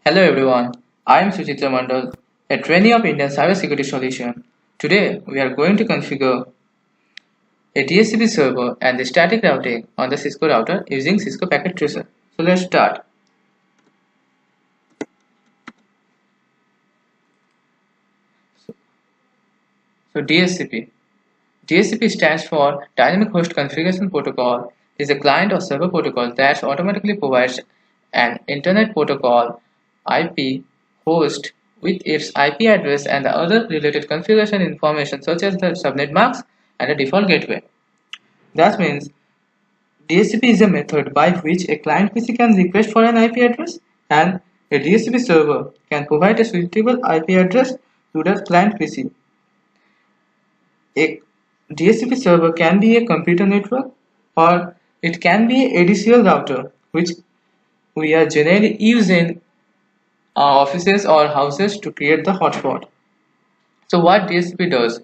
Hello everyone, I am Suchitro Mandal, a trainee of Indian Cybersecurity Solution. Today we are going to configure a DHCP server and the static routing on the Cisco router using Cisco Packet Tracer. So let's start. So DHCP. DHCP stands for Dynamic Host Configuration Protocol. It is a client or server protocol that automatically provides an Internet Protocol IP host with its IP address and the other related configuration information such as the subnet marks and the default gateway. That means DHCP is a method by which a client PC can request for an IP address and a DHCP server can provide a suitable IP address to the client PC. A DHCP server can be a computer network or it can be a ADCL router which we are generally using our offices or houses to create the hotspot. So what DHCP does?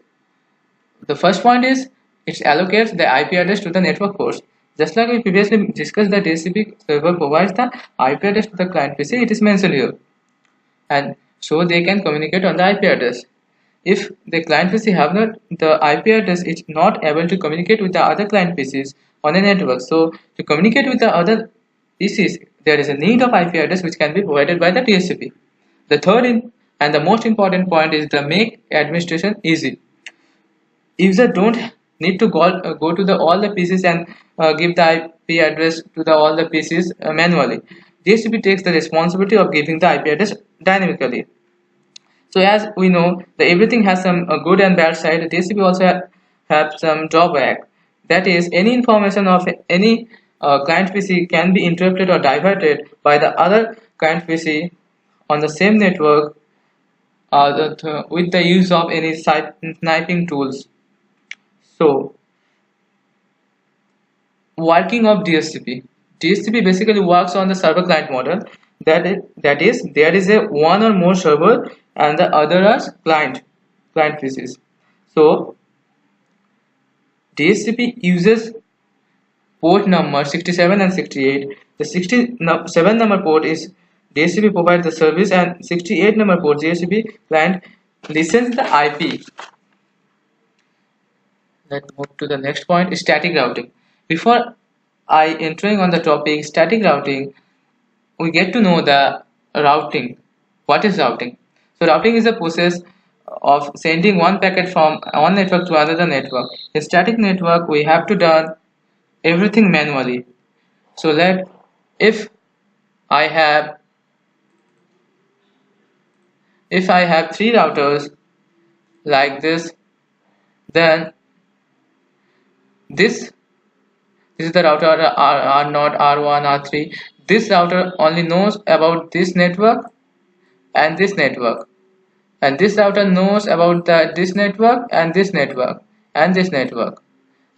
The first point is it allocates the IP address to the network host. Just like we previously discussed, the DHCP server provides the IP address to the client PC, it is mentioned here. And so they can communicate on the IP address. If the client PC have not the IP address, it's not able to communicate with the other client PCs on a network. So to communicate with the other PCs, there is a need of IP address which can be provided by the DHCP. The third and the most important point is the make administration easy. User don't need to go to all the PCs and give the IP address to all the PCs manually. DHCP takes the responsibility of giving the IP address dynamically. So as we know, everything has some good and bad side. DHCP also have some drawback. That is, any information of any client PC can be interrupted or diverted by the other client PC on the same network with the use of any sniping tools. So, working of DHCP. DHCP basically works on the server client model. That is there is a one or more server and the other as client PCs. So DHCP uses port number 67 and 68. The 67 number port is DHCP provides the service and 68 number port DHCP client listens the IP. Let's move to the next point, static routing. Before I entering on the topic static routing, we get to know the routing. What is routing? So routing is a process of sending one packet from one network to another network. In static network, we have to done everything manually. So if I have three routers like this, then this is the router R0, R1, R3. This router only knows about this network and this network, and this router knows about this network and this network and this network,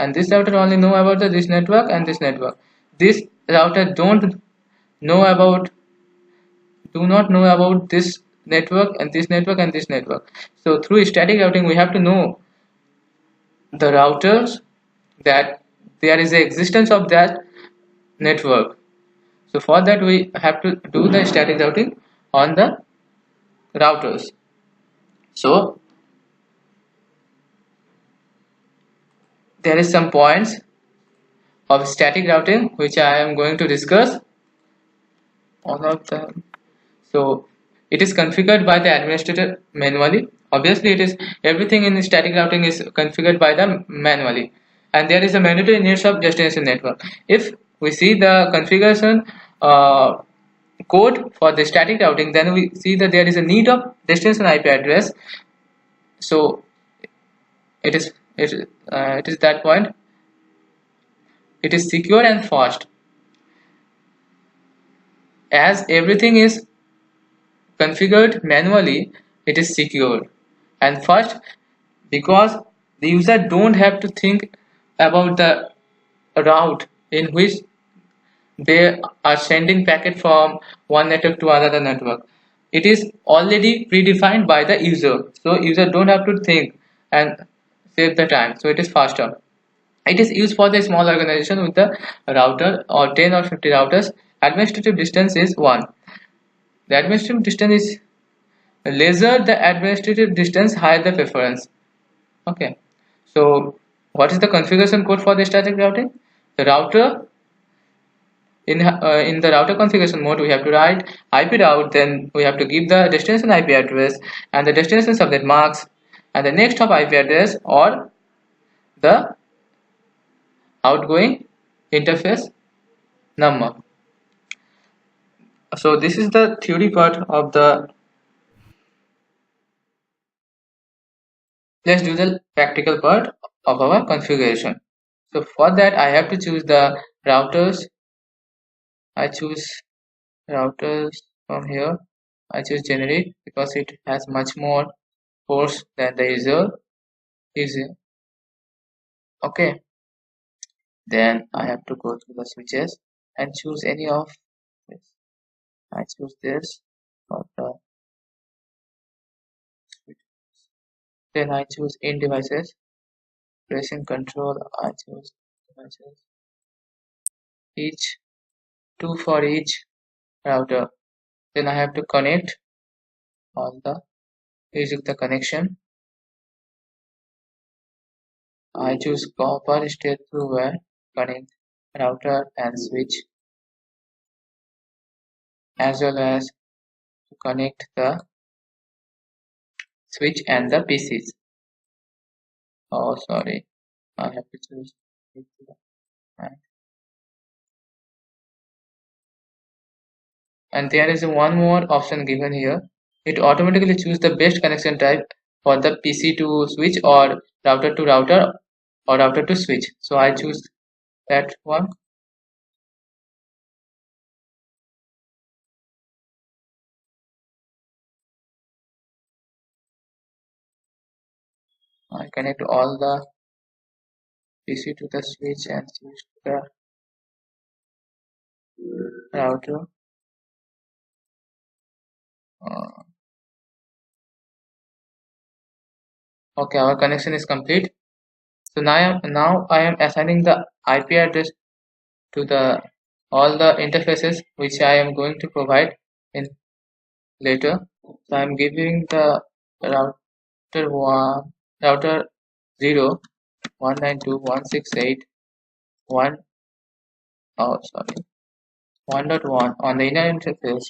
and this router only know about this network and this network. This router do not know about this network and this network and this network. So through static routing, we have to know the routers that there is the existence of that network. So for that we have to do the static routing on the routers. So there is some points of static routing which I am going to discuss all of them. So it is configured by the administrator manually. Obviously it is everything in static routing is configured by the manually, and there is a mandatory needs of destination network. If we see the configuration code for the static routing, then we see that there is a need of destination IP address. So it is that point. It is secure and fast. As everything is configured manually, it is secure and fast because the user don't have to think about the route in which they are sending packet from one network to another network. It is already predefined by the user, so user don't have to think and save the time. So it is faster. It is used for the small organization with the router or 10 or 50 routers. Administrative distance is 1. The administrative distance is lesser the administrative distance, higher the preference. Okay. So what is the configuration code for the static routing? The router in the router configuration mode, we have to write IP route, then we have to give the destination IP address and the destination subnet marks and the next hop IP address or the outgoing interface number. So this is the theory part of the. Let's do the practical part of our configuration. So for that I have to choose the routers. I choose routers from here. I choose generic because it has much more force than the user. Okay, then I have to go to the switches and choose any of this. I choose this for the switch. Then I choose in devices. Pressing control, I choose devices. Each two for each router. Then I have to connect all the using the connection. I choose copper straight through wire, connect router and switch, as well as to connect the switch and the PCs. Oh, sorry, I have to choose. And there is one more option given here. It automatically choose the best connection type for the PC to switch or router to router or router to switch. So I choose that one. I connect all the PC to the switch and switch to the router. Okay, our connection is complete. So now I am assigning the IP address to the all the interfaces which I am going to provide in later. So I am giving the router 1, router 0, 192.168.1, oh sorry, 1.1 on the inner interface